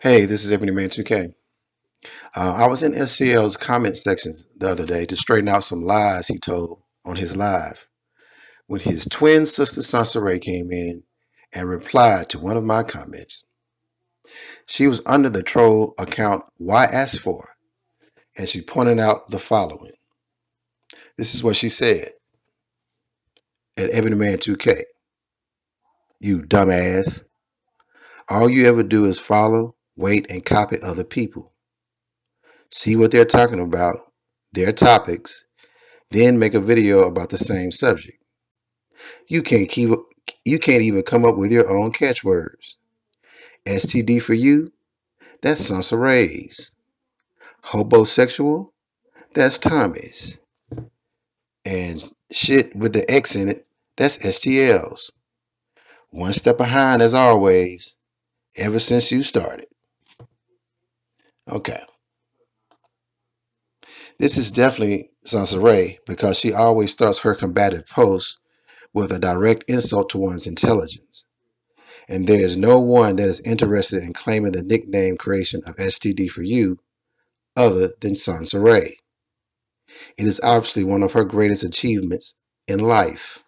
Hey, this is Ebony Man 2K. I was in SCL's comment sections the other day to straighten out some lies he told on his live when his twin sister Soncerae came in and replied to one of my comments. She was under the troll account Why Ask For, and she pointed out the following. This is what she said at Ebony Man 2K. You dumbass. All you ever do is follow, wait, and copy other people. See what they're talking about, their topics, then make a video about the same subject. You can't keep you can't even come up with your own catchwords. STD for you? That's Soncerae's. Hobosexual? That's Tommy's. And shit with the X in it, that's STL's. One step behind as always, ever since you started. Okay. This is definitely Soncerae because she always starts her combative posts with a direct insult to one's intelligence. And there is no one that is interested in claiming the nickname creation of STD for you other than Soncerae. It is obviously one of her greatest achievements in life.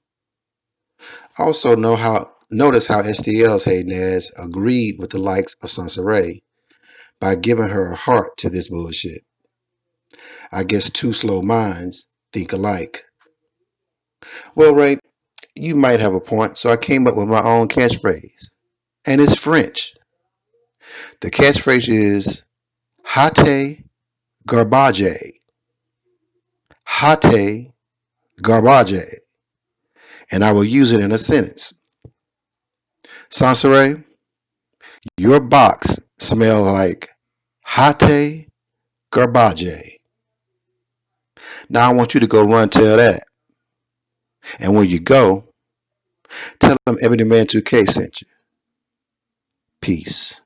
Also, notice how STL's Hayden has agreed with the likes of Soncerae by giving her a heart to this bullshit. I guess two slow minds think alike. Well, Ray, you might have a point, so I came up with my own catchphrase. And it's French. The catchphrase is Hate garbage. Hate garbage. And I will use it in a sentence. Soncerae, your box smells like hate garbage. Now I want you to go run tell that. And when you go, tell them Ebony Man 2K sent you. Peace.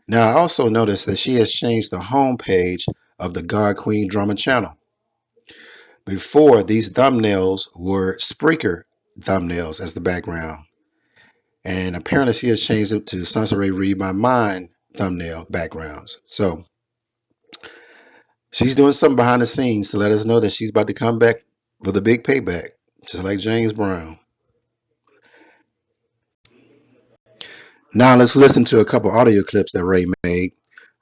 Now I also noticed that she has changed the homepage of the God Queen Drama channel. Before, these thumbnails were Spreaker thumbnails as the background. And apparently she has changed it to Soncerae Read My Mind thumbnail backgrounds. So she's doing something behind the scenes to let us know that she's about to come back with a big payback, just like James Brown. Now let's listen to a couple audio clips that Ray made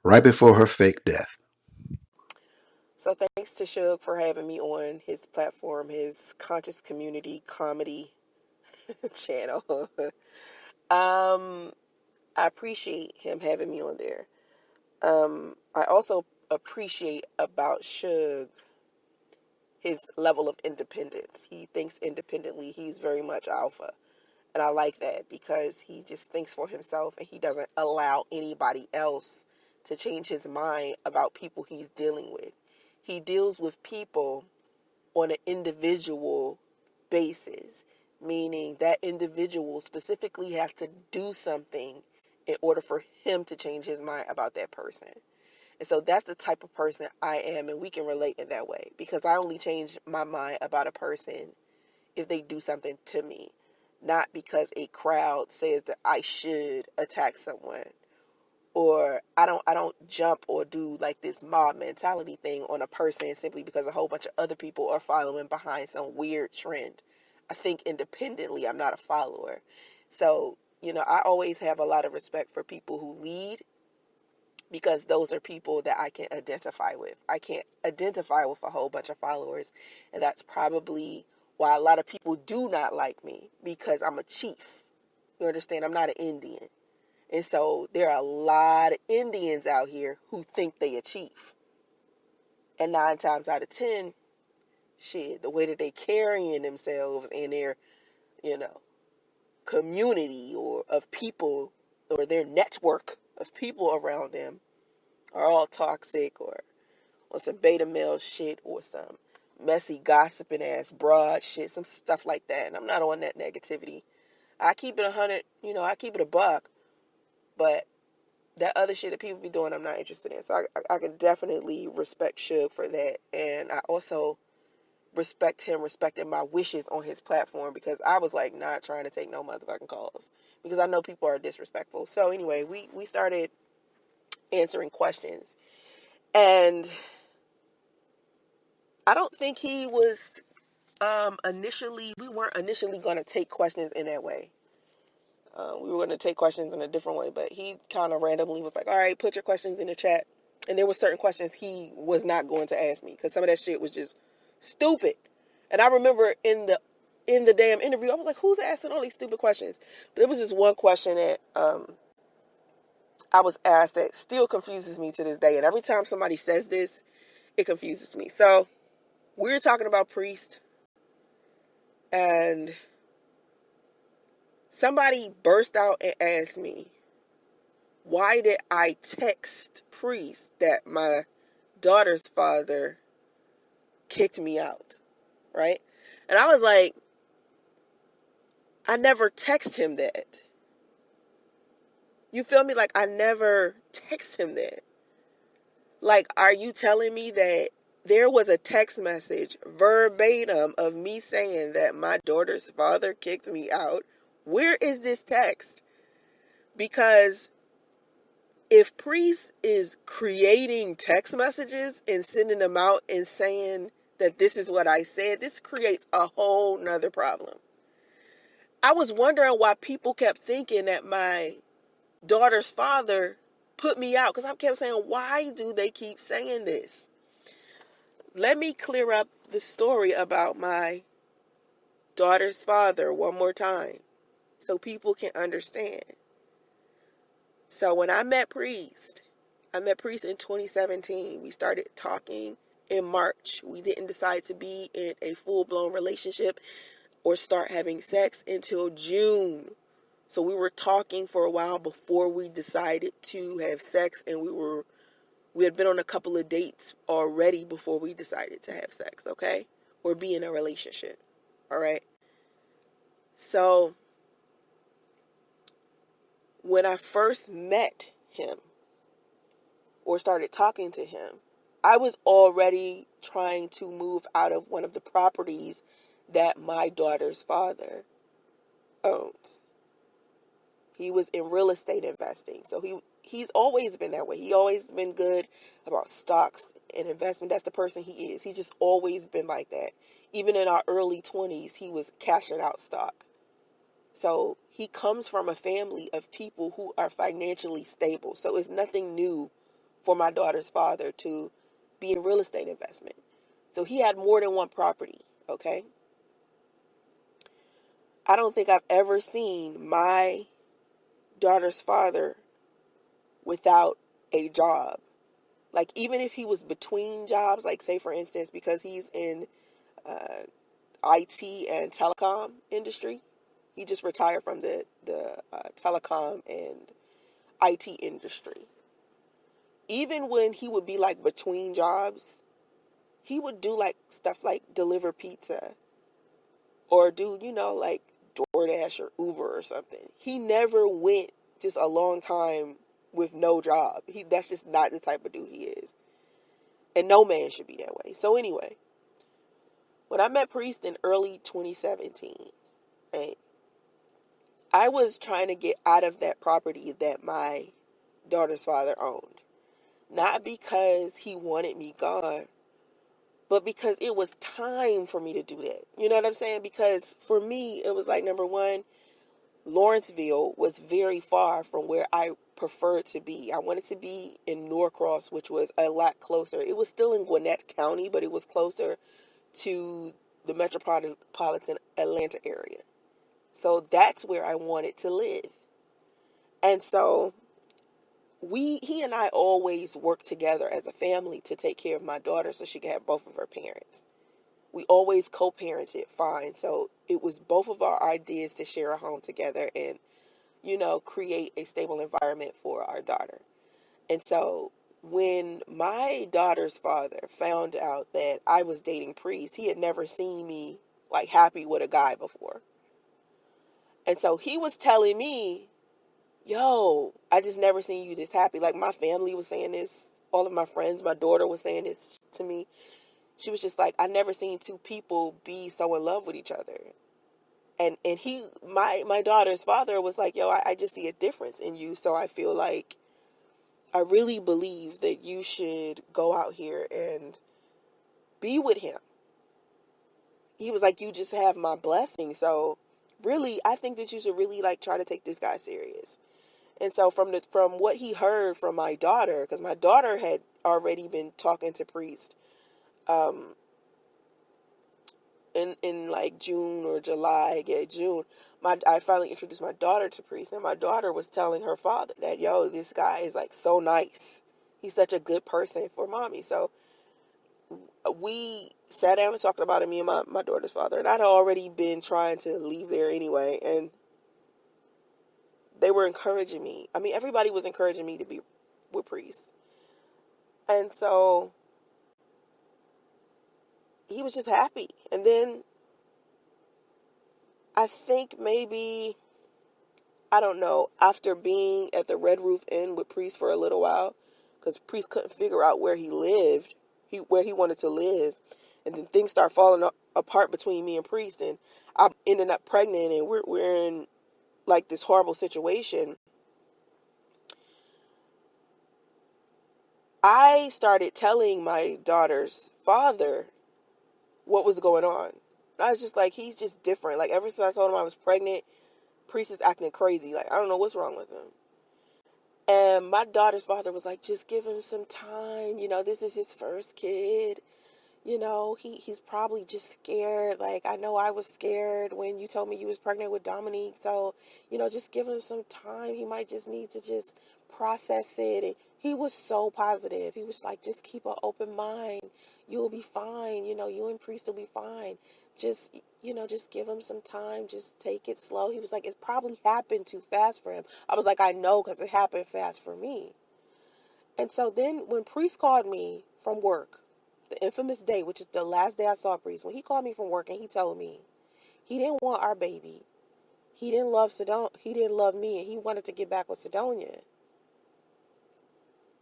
right before her fake death. So thanks to Suge for having me on his platform, his conscious community comedy channel. um, I appreciate him having me on there. I also appreciate about Suge his level of independence. He thinks independently. He's very much alpha. And I like that because he just thinks for himself and he doesn't allow anybody else to change his mind about people he's dealing with. He deals with people on an individual basis, meaning that individual specifically has to do something in order for him to change his mind about that person. And so that's the type of person I am, and we can relate in that way because I only change my mind about a person if they do something to me, not because a crowd says that I should attack someone, or I don't jump or do like this mob mentality thing on a person simply because a whole bunch of other people are following behind some weird trend. I think independently. I'm not a follower. So, I always have a lot of respect for people who lead because those are people that I can identify with. I can't identify with a whole bunch of followers, and that's probably why a lot of people do not like me because I'm a chief. You understand? I'm not an Indian. And so there are a lot of Indians out here who think they a chief. And 9 times out of 10, shit, the way that they carrying themselves in their, you know, community or of people or their network of people around them are all toxic or some beta male shit or some messy gossiping ass broad shit, some stuff like that. And I'm not on that negativity. I keep it 100, I keep it a buck, but that other shit that people be doing, I'm not interested in. So I can definitely respect Suge for that. And I also respect him respecting my wishes on his platform, because I was like not trying to take no motherfucking calls because I know people are disrespectful. So anyway, we started answering questions, and I don't think he was initially, we weren't initially going to take questions in that way. We were going to take questions in a different way, but he kind of randomly was like, all right, put your questions in the chat. And there were certain questions he was not going to ask me because some of that shit was just stupid. And I remember in the damn interview, I was like, who's asking all these stupid questions? But there was this one question that I was asked that still confuses me to this day. And every time somebody says this, it confuses me. So we were talking about Priest, and somebody burst out and asked me, why did I text Priest that my daughter's father kicked me out, right? And I was like, I never text him that. You feel me? Like, I never text him that. Like, are you telling me that there was a text message verbatim of me saying that my daughter's father kicked me out? Where is this text? Because if Priest is creating text messages and sending them out and saying that this is what I said, this creates a whole nother problem. I was wondering why people kept thinking that my daughter's father put me out, because I kept saying, why do they keep saying this? Let me clear up the story about my daughter's father one more time so people can understand. So when I met Priest in 2017. We started talking in March. We didn't decide to be in a full-blown relationship or start having sex until June. So we were talking for a while before we decided to have sex, and we had been on a couple of dates already before we decided to have sex, okay? Or be in a relationship, all right? So when I first met him or started talking to him, I was already trying to move out of one of the properties that my daughter's father owns. He was in real estate investing. So he's always been that way. He always been good about stocks and investment. That's the person he is. He's just always been like that. Even in our early 20s, he was cashing out stock. So he comes from a family of people who are financially stable. So it's nothing new for my daughter's father to be in real estate investment. So he had more than one property, okay? I don't think I've ever seen my daughter's father without a job. Like, even if he was between jobs, like say for instance, because he's in IT and telecom industry, he just retired from the telecom and IT industry. Even when he would be like between jobs, he would do like stuff like deliver pizza or do, like DoorDash or Uber or something. He never went just a long time with no job. That's just not the type of dude he is. And no man should be that way. So anyway, when I met Priest in early 2017, right, I was trying to get out of that property that my daughter's father owned. Not because he wanted me gone, but because it was time for me to do that. You know what I'm saying? Because for me, it was like, number one, Lawrenceville was very far from where I preferred to be. I wanted to be in Norcross, which was a lot closer. It was still in Gwinnett County, but it was closer to the metropolitan Atlanta area. So that's where I wanted to live. And so he and I always worked together as a family to take care of my daughter so she could have both of her parents. We always co-parented fine. So it was both of our ideas to share a home together and, create a stable environment for our daughter. And so when my daughter's father found out that I was dating Priest, he had never seen me like happy with a guy before. And so he was telling me, yo, I just never seen you this happy. Like, my family was saying this. All of my friends, my daughter was saying this to me. She was just like, I never seen two people be so in love with each other. And my daughter's father was like, yo, I just see a difference in you. So I feel like I really believe that you should go out here and be with him. He was like, you just have my blessing. So really, I think that you should really like try to take this guy serious. And so from what he heard from my daughter, because my daughter had already been talking to Priest, um, in like June or July, yeah, June. I finally introduced my daughter to Priest, and my daughter was telling her father that, yo, this guy is like so nice. He's such a good person for mommy. So we sat down and talked about it, me and my daughter's father, and I'd already been trying to leave there anyway, and they were encouraging me. I mean, everybody was encouraging me to be with Priest. And so he was just happy. And then I think maybe, I don't know, after being at the Red Roof Inn with Priest for a little while, because Priest couldn't figure out where he lived, where he wanted to live, and then things start falling apart between me and Priest, and I ended up pregnant, and we're in like this horrible situation. I started telling my daughter's father what was going on. I was just like, he's just different. Like, ever since I told him I was pregnant, Priest is acting crazy. Like, I don't know what's wrong with him. And my daughter's father was like, just give him some time. You know, this is his first kid. You know, he's probably just scared. Like, I know I was scared when you told me you was pregnant with Dominique. So, you know, just give him some time. He might just need to just process it. And he was so positive. He was like, just keep an open mind. You'll be fine. You know, you and Priest will be fine. Just, you know, just give him some time. Just take it slow. He was like, it probably happened too fast for him. I was like, I know, because it happened fast for me. And so then when Priest called me from work, the infamous day, which is the last day I saw Priest, when he called me from work and he told me he didn't want our baby, he didn't love he didn't love me, and he wanted to get back with Sidonia.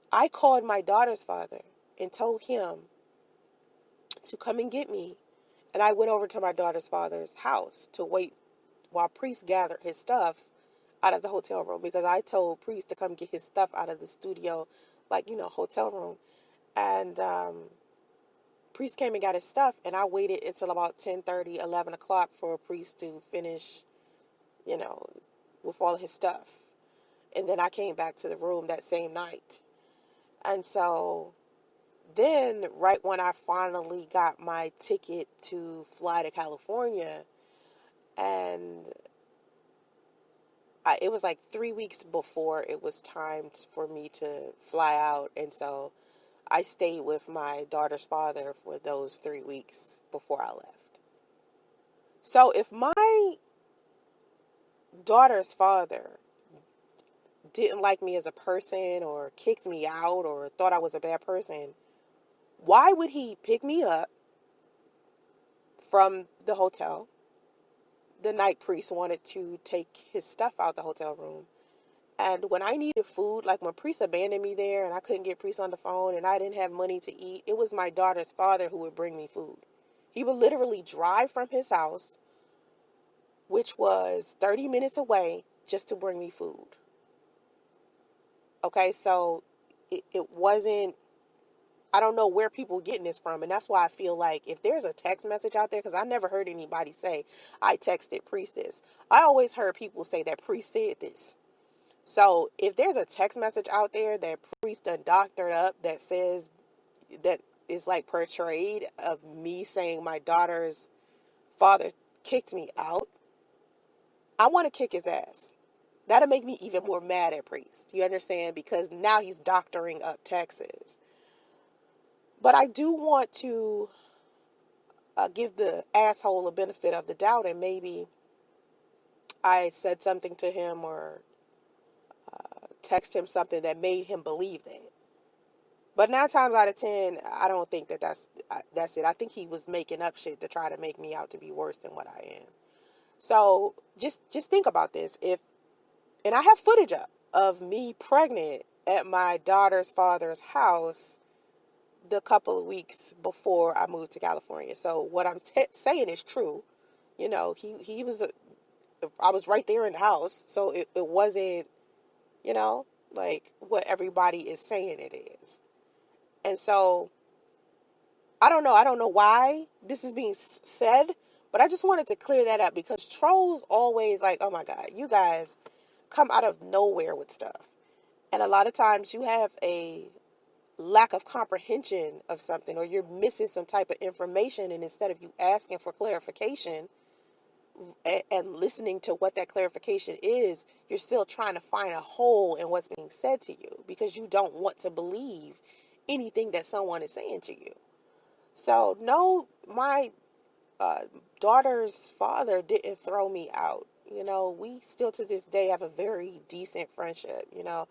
I called my daughter's father and told him to come and get me, and I went over to my daughter's father's house to wait while Priest gathered his stuff out of the hotel room, because I told Priest to come get his stuff out of the studio, like, you know, hotel room. And Priest came and got his stuff, and I waited until about 10:30, 11 o'clock for Priest to finish, you know, with all of his stuff. And then I came back to the room that same night. And so then, right when I finally got my ticket to fly to California, and it was like 3 weeks before it was time for me to fly out. And so I stayed with my daughter's father for those 3 weeks before I left. So if my daughter's father didn't like me as a person, or kicked me out, or thought I was a bad person, why would he pick me up from the hotel the night Priest wanted to take his stuff out the hotel room? And when I needed food, like when Priest abandoned me there and I couldn't get Priest on the phone and I didn't have money to eat, it was my daughter's father who would bring me food. He would literally drive from his house, which was 30 minutes away, just to bring me food. Okay, so it wasn't, I don't know where people are getting this from. And that's why I feel like if there's a text message out there, because I never heard anybody say, I texted Priest this. I always heard people say that Priest said this. So if there's a text message out there that Priest done doctored up that says, that is like portrayed of me saying my daughter's father kicked me out, I want to kick his ass. That'll make me even more mad at Priest. You understand? Because now he's doctoring up Texas. But I do want to give the asshole a benefit of the doubt, and maybe I said something to him or text him something that made him believe that. But 9 times out of 10, I don't think that's it. I think he was making up shit to try to make me out to be worse than what I am. So just think about this. And I have footage of me pregnant at my daughter's father's house the couple of weeks before I moved to California. So what I'm saying is true. You know, he was I was right there in the house, so it wasn't, you know, like what everybody is saying it is. And so I don't know why this is being said, but I just wanted to clear that up because trolls always like, oh my God, you guys come out of nowhere with stuff. And a lot of times you have a lack of comprehension of something, or you're missing some type of information, and instead of you asking for clarification and listening to what that clarification is, you're still trying to find a hole in what's being said to you because you don't want to believe anything that someone is saying to you. So no, my uh, daughter's father didn't throw me out. You know, we still to this day have a very decent friendship. You know,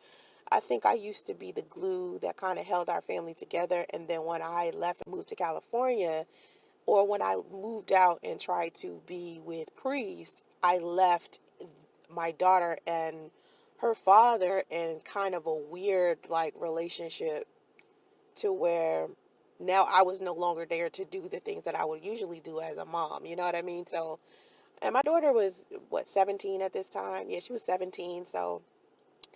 I think I used to be the glue that kind of held our family together. And then when I left and moved to California, or when I moved out and tried to be with Priest, I left my daughter and her father in kind of a weird like relationship to where now I was no longer there to do the things that I would usually do as a mom. You know what I mean? So, and my daughter was, what, 17 at this time? Yeah, she was 17. So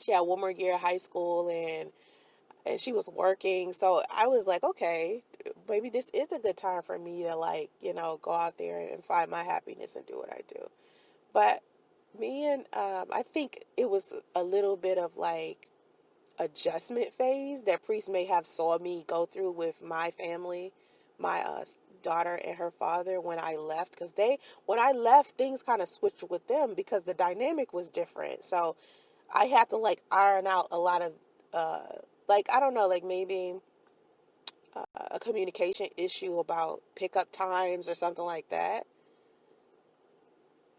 she had one more year of high school and she was working. So I was like, okay, maybe this is a good time for me to, like, you know, go out there and find my happiness and do what I do. But me and I think it was a little bit of like adjustment phase that Priest may have saw me go through with my family, my daughter and her father when I left, because when I left, things kind of switched with them because the dynamic was different. So I had to like iron out a lot of like, I don't know, like maybe a communication issue about pickup times or something like that,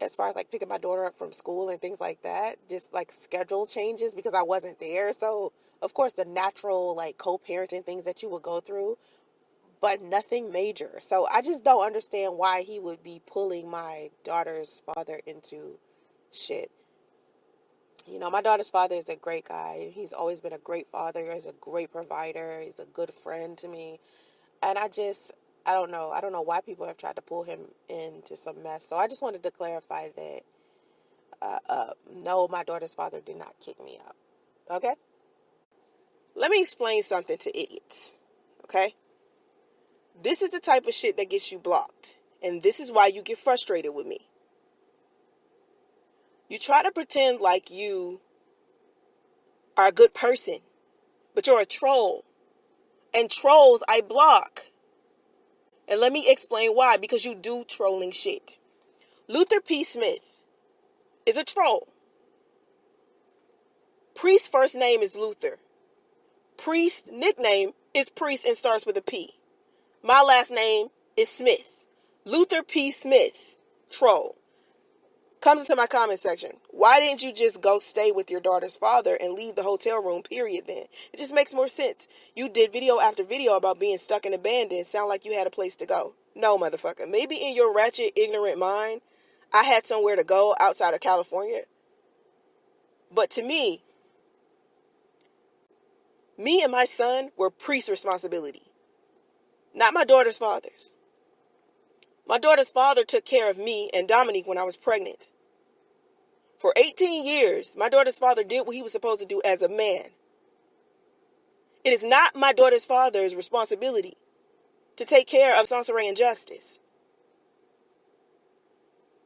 as far as like picking my daughter up from school and things like that, just like schedule changes because I wasn't there. So of course the natural like co-parenting things that you would go through, but nothing major. So I just don't understand why he would be pulling my daughter's father into shit. You know, my daughter's father is a great guy. He's always been a great father. He's a great provider. He's a good friend to me. And I don't know. I don't know why people have tried to pull him into some mess. So I just wanted to clarify that no, my daughter's father did not kick me out. Okay? Let me explain something to idiots. Okay? This is the type of shit that gets you blocked. And this is why you get frustrated with me. You try to pretend like you are a good person, but you're a troll. And trolls I block. And let me explain why. Because you do trolling shit. Luther P. Smith is a troll. Priest's first name is Luther. Priest's nickname is Priest and starts with a P. My last name is Smith. Luther P. Smith, troll. Comes into my comment section. Why didn't you just go stay with your daughter's father and leave the hotel room, period, then? It just makes more sense. You did video after video about being stuck and abandoned. Sound like you had a place to go. No, motherfucker. Maybe in your ratchet, ignorant mind, I had somewhere to go outside of California. But to me and my son were Priest's responsibility, not my daughter's father's. My daughter's father took care of me and Dominique when I was pregnant. For 18 years, my daughter's father did what he was supposed to do as a man. It is not my daughter's father's responsibility to take care of Soncerae and Justice.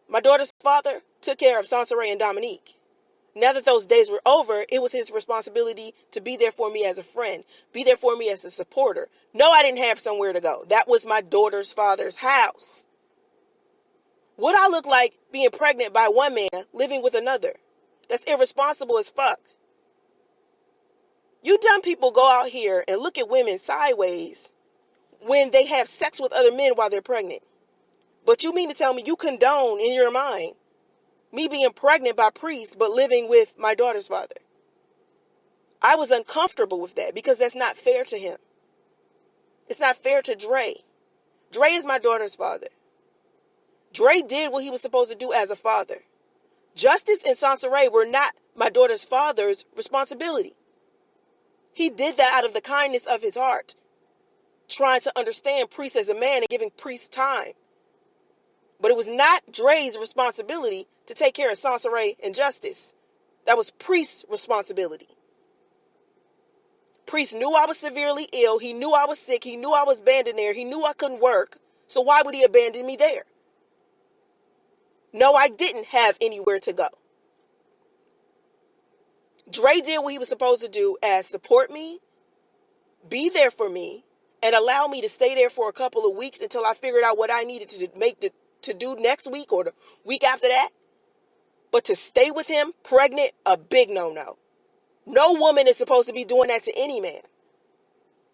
My daughter's father took care of Soncerae and Dominique. Now that those days were over, it was his responsibility to be there for me as a friend, be there for me as a supporter. No, I didn't have somewhere to go. That was my daughter's father's house. What I look like being pregnant by one man, living with another? That's irresponsible as fuck. You dumb people go out here and look at women sideways when they have sex with other men while they're pregnant. But you mean to tell me you condone in your mind me being pregnant by Priest but living with my daughter's father? I was uncomfortable with that because that's not fair to him. It's not fair to Dre. Dre is my daughter's father. Dre did what he was supposed to do as a father. Justice and Soncerae were not my daughter's father's responsibility. He did that out of the kindness of his heart. trying to understand Priest as a man and giving Priest time. But it was not Dre's responsibility to take care of Soncerae and Justice. That was Priest's responsibility. Priest knew I was severely ill. He knew I was sick. He knew I was abandoned there. He knew I couldn't work. So why would he abandon me there? No, I didn't have anywhere to go. Dre did what he was supposed to do as support me, be there for me, and allow me to stay there for a couple of weeks until I figured out what I needed to do next week or the week after that. But to stay with him, pregnant, a big no-no. No woman is supposed to be doing that to any man.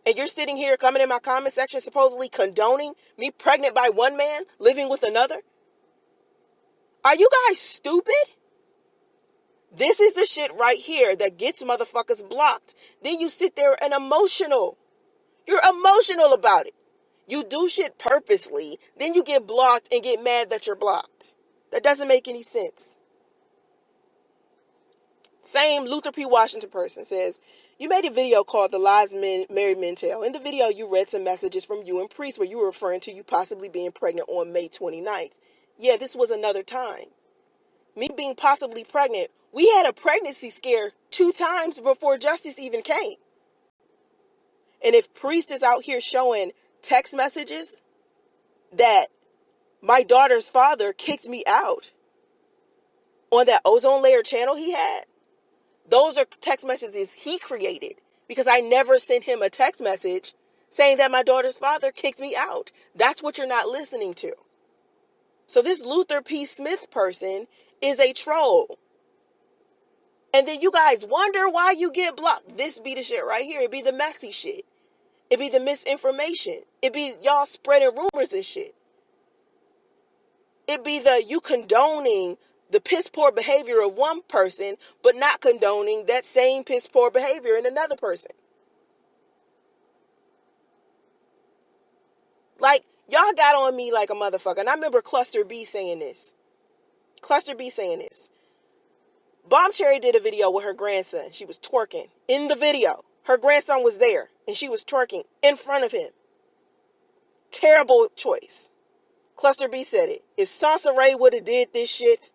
And you're sitting here coming in my comment section supposedly condoning me pregnant by one man, living with another? Are you guys stupid? This is the shit right here that gets motherfuckers blocked. Then you sit there and emotional. You're emotional about it. You do shit purposely, then you get blocked and get mad that you're blocked. That doesn't make any sense. Same Luther P. Washington person says, you made a video called The Lies Married Men Tell. In the video, you read some messages from you and Priest where you were referring to you possibly being pregnant on May 29th. Yeah, this was another time. Me being possibly pregnant, we had a pregnancy scare 2 times before Justice even came. And if Priest is out here showing text messages that my daughter's father kicked me out on that ozone layer channel he had, those are text messages he created because I never sent him a text message saying that my daughter's father kicked me out. That's what you're not listening to. So this Luther P. Smith person is a troll. And then you guys wonder why you get blocked. This be the shit right here. It be the messy shit. It be the misinformation. It be y'all spreading rumors and shit. It be the you condoning the piss poor behavior of one person, but not condoning that same piss poor behavior in another person. Like, y'all got on me like a motherfucker. And I remember Cluster B saying this. Bomb Cherry did a video with her grandson. She was twerking in the video. Her grandson was there, and she was twerking in front of him. Terrible choice. Cluster B said it. If Soncerae would have did this shit,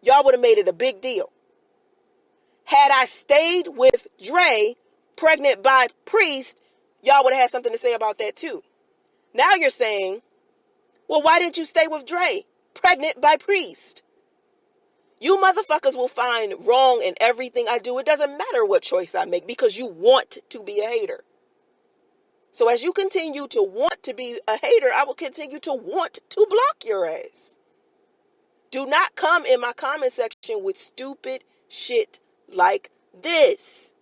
y'all would have made it a big deal. Had I stayed with Dre, pregnant by Priest, y'all would have had something to say about that too. Now you're saying, well, why didn't you stay with Dre, pregnant by Priest? You motherfuckers will find wrong in everything I do. It doesn't matter what choice I make because you want to be a hater. So as you continue to want to be a hater, I will continue to want to block your ass. Do not come in my comment section with stupid shit like this.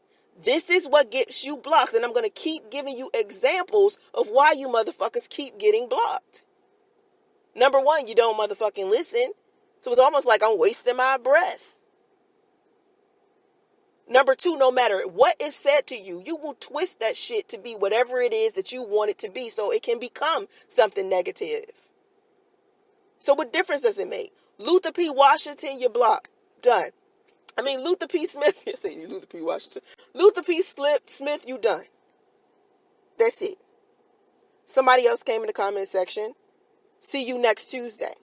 This is what gets you blocked. And I'm going to keep giving you examples of why you motherfuckers keep getting blocked. Number one, you don't motherfucking listen. So it's almost like I'm wasting my breath. Number two, no matter what is said to you, you will twist that shit to be whatever it is that you want it to be so it can become something negative. So what difference does it make? Luther P. Washington, you're blocked. Done. I mean, Luther P. Smith, you say Luther P. Washington. Luther P. Smith, you done. That's it. Somebody else came in the comment section. See you next Tuesday.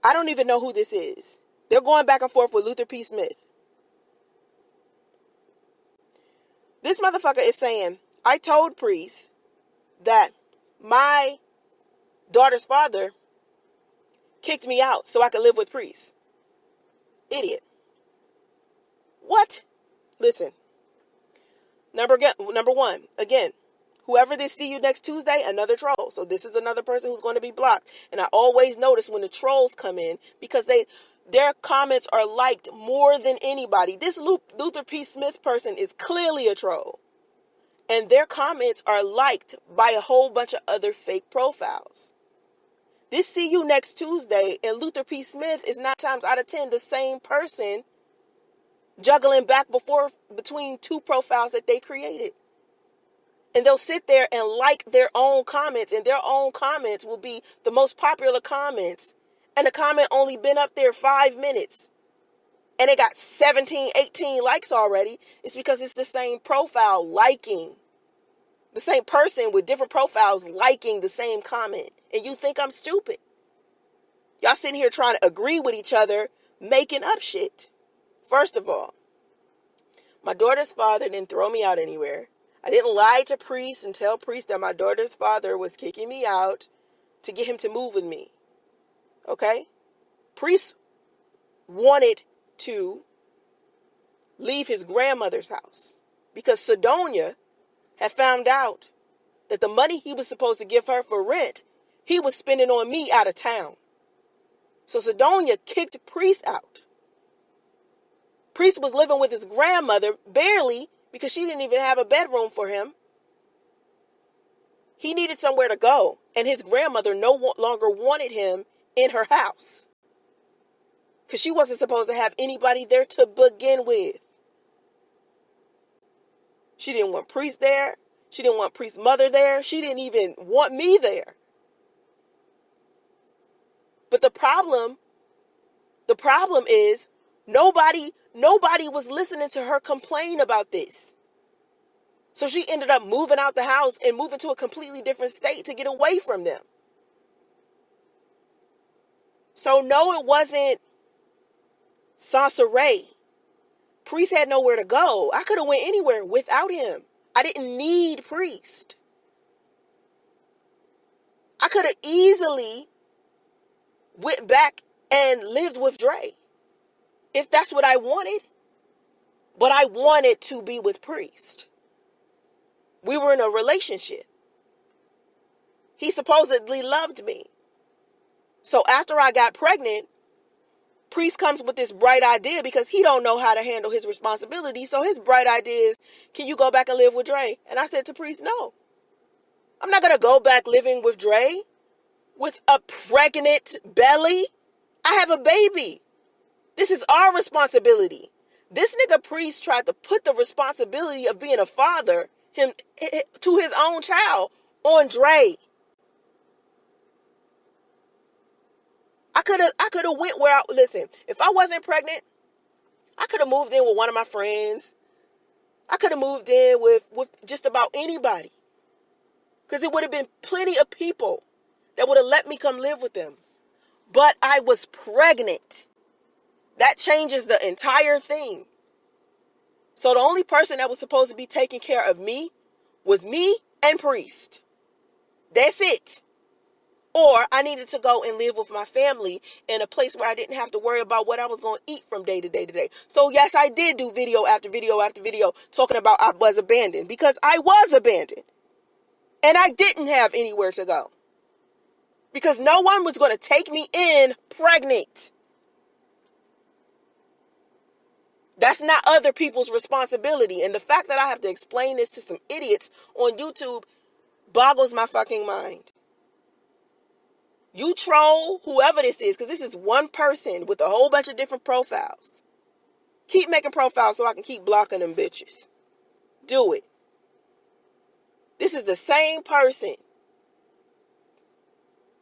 I don't even know who this is. They're going back and forth with Luther P. Smith. This motherfucker is saying, I told Priest that my daughter's father kicked me out so I could live with Priest. Idiot. What? Listen. Number one, again, whoever this see you next Tuesday, another troll. So this is another person who's going to be blocked. And I always notice when the trolls come in because their comments are liked more than anybody. This Luther P. Smith person is clearly a troll. And their comments are liked by a whole bunch of other fake profiles. This see you next Tuesday and Luther P. Smith is 9 times out of 10 the same person juggling back between 2 profiles that they created. And they'll sit there and like their own comments, and their own comments will be the most popular comments. And the comment only been up there 5 minutes. and it got 17, 18 likes already, it's because it's the same profile liking. The same person with different profiles liking the same comment. And you think I'm stupid. Y'all sitting here trying to agree with each other, making up shit. First of all, my daughter's father didn't throw me out anywhere. I didn't lie to Priest and tell Priest that my daughter's father was kicking me out to get him to move with me. Okay? Priest wanted to leave his grandmother's house because Sidonia had found out that the money he was supposed to give her for rent, he was spending on me out of town. So Sidonia kicked Priest out. Priest was living with his grandmother barely because she didn't even have a bedroom for him. He needed somewhere to go, and his grandmother no longer wanted him in her house because she wasn't supposed to have anybody there to begin with. She didn't want Priest there. She didn't want Priest's mother there. She didn't even want me there. But the problem is nobody was listening to her complain about this. So she ended up moving out the house and moving to a completely different state to get away from them. So no, it wasn't Soncerae. Priest had nowhere to go. I could have went anywhere without him. I didn't need Priest. I could have easily went back and lived with Dre if that's what I wanted. But I wanted to be with Priest. We were in a relationship. He supposedly loved me. So after I got pregnant, Priest comes with this bright idea because he don't know how to handle his responsibility. So his bright idea is, can you go back and live with Dre? And I said to Priest, no. I'm not going to go back living with Dre with a pregnant belly. I have a baby. This is our responsibility. This nigga Priest tried to put the responsibility of being a father to his own child on Dre. I could have went where listen, if I wasn't pregnant, I could have moved in with one of my friends. I could have moved in with just about anybody. Because it would have been plenty of people that would have let me come live with them. But I was pregnant. That changes the entire thing. So the only person that was supposed to be taking care of me was me and Priest. That's it. Or I needed to go and live with my family in a place where I didn't have to worry about what I was going to eat from day to day to day. So yes, I did do video after video after video talking about I was abandoned because I was abandoned. And I didn't have anywhere to go. Because no one was going to take me in pregnant. That's not other people's responsibility. And the fact that I have to explain this to some idiots on YouTube boggles my fucking mind. You troll whoever this is, because this is one person with a whole bunch of different profiles. Keep making profiles so I can keep blocking them bitches. Do it. This is the same person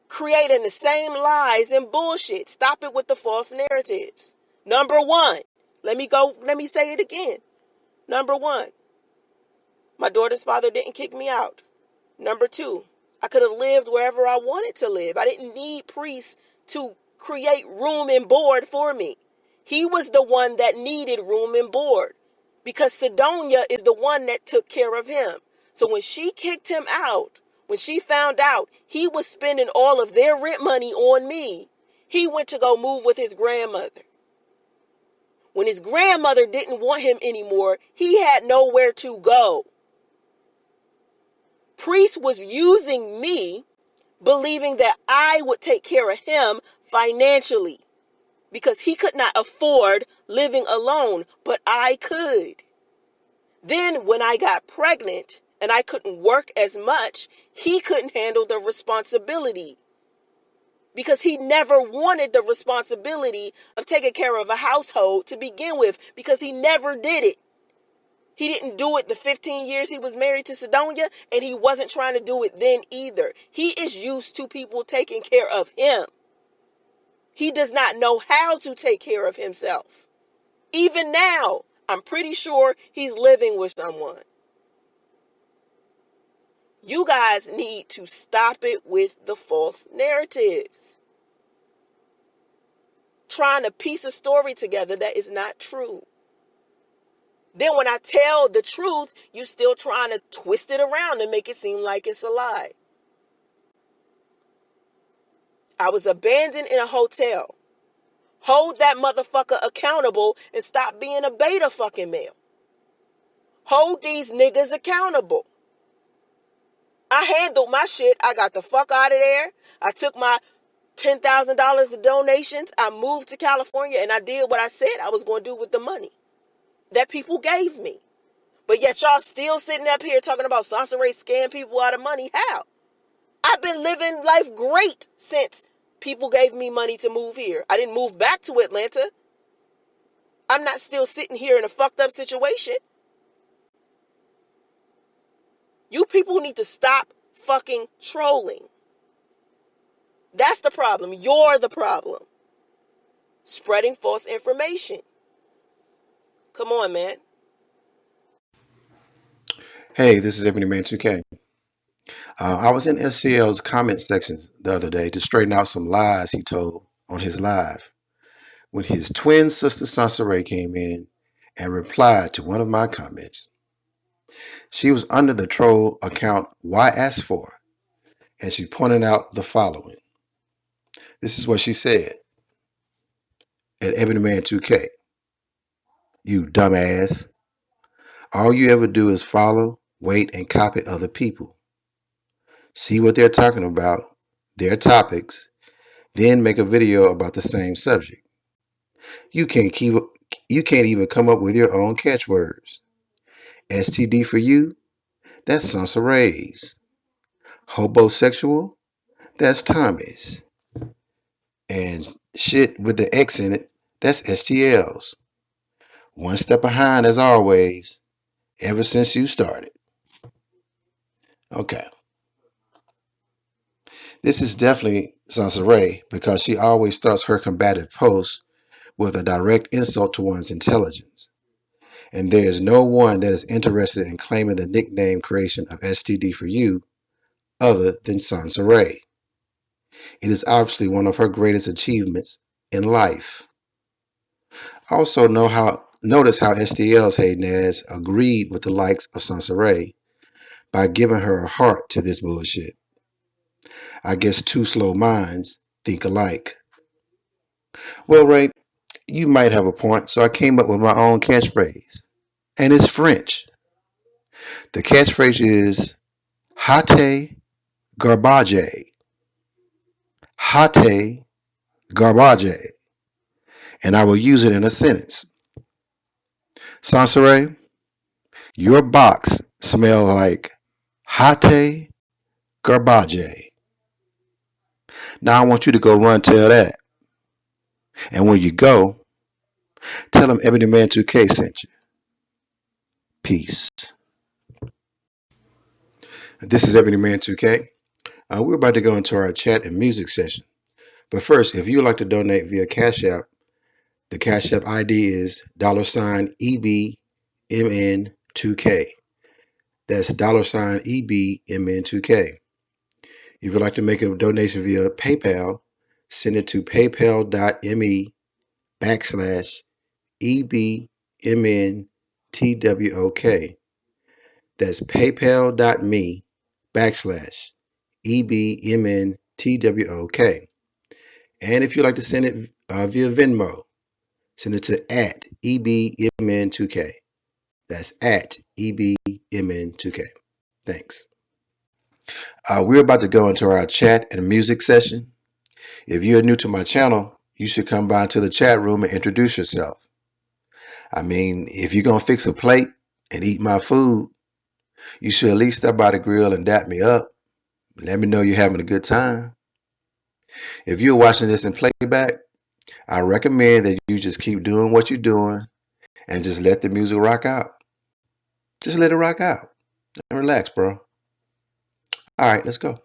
creating the same lies and bullshit. Stop it with the false narratives. Number one, let me say it again. Number one, my daughter's father didn't kick me out. Number two, I could have lived wherever I wanted to live. I didn't need Priest to create room and board for me. He was the one that needed room and board because Sidonia is the one that took care of him. So when she kicked him out, when she found out he was spending all of their rent money on me, he went to go move with his grandmother. When his grandmother didn't want him anymore, he had nowhere to go. Priest was using me, believing that I would take care of him financially because he could not afford living alone, but I could. Then when I got pregnant and I couldn't work as much, he couldn't handle the responsibility because he never wanted the responsibility of taking care of a household to begin with because he never did it. He didn't do it the 15 years he was married to Sidonia, and he wasn't trying to do it then either. He is used to people taking care of him. He does not know how to take care of himself. Even now, I'm pretty sure he's living with someone. You guys need to stop it with the false narratives. Trying to piece a story together that is not true. Then when I tell the truth, you still trying to twist it around and make it seem like it's a lie. I was abandoned in a hotel. Hold that motherfucker accountable and stop being a beta fucking male. Hold these niggas accountable. I handled my shit. I got the fuck out of there. I took my $10,000 of donations. I moved to California and I did what I said I was going to do with the money that people gave me. But yet y'all still sitting up here talking about Soncerae scam people out of money. How? I've been living life great since people gave me money to move here. I didn't move back to Atlanta. I'm not still sitting here in a fucked up situation. You people need to stop fucking trolling. That's the problem. You're the problem. Spreading false information. Come on, man. Hey, this is Ebony Man 2K. I was in SCL's comment sections the other day to straighten out some lies he told on his live when his twin sister Soncerae came in and replied to one of my comments. She was under the troll account Why Ask For, and she pointed out the following. This is what she said at Ebony Man 2K. You dumbass. All you ever do is follow, wait, and copy other people. See what they're talking about, their topics, then make a video about the same subject. You can't even come up with your own catchwords. STD for you, that's Soncerae's. Hobosexual, that's Tommy's. And shit with the X in it, that's STL's. One step behind as always, ever since you started. Okay. This is definitely Soncerae because she always starts her combative posts with a direct insult to one's intelligence. And there is no one that is interested in claiming the nickname creation of STD for you other than Soncerae. It is obviously one of her greatest achievements in life. Also notice how STL's Hayden has agreed with the likes of Soncerae by giving her a heart to this bullshit. I guess two slow minds think alike. Well, Ray, you might have a point, so I came up with my own catchphrase. And it's French. The catchphrase is Hate garbage. Hate garbage. And I will use it in a sentence. Soncerae, your box smells like Hate garbage. Now I want you to go run tell that. And when you go, tell them Ebony Man 2K sent you. Peace. This is Ebony Man 2K. We're about to go into our chat and music session. But first, if you would like to donate via Cash App, the Cash App ID is $EBMN2K. That's $EBMN2K. If you'd like to make a donation via PayPal, send it to paypal.me/EBMNTWOK. That's paypal.me/EBMNTWOK. And if you'd like to send it via Venmo, send it to @EBMN2K. That's @EBMN2K. Thanks. We're about to go into our chat and music session. If you're new to my channel, you should come by to the chat room and introduce yourself. I mean, if you're going to fix a plate and eat my food, you should at least stop by the grill and dap me up. Let me know you're having a good time. If you're watching this in playback, I recommend that you just keep doing what you're doing and just let the music rock out. Just let it rock out and relax, bro. All right, let's go.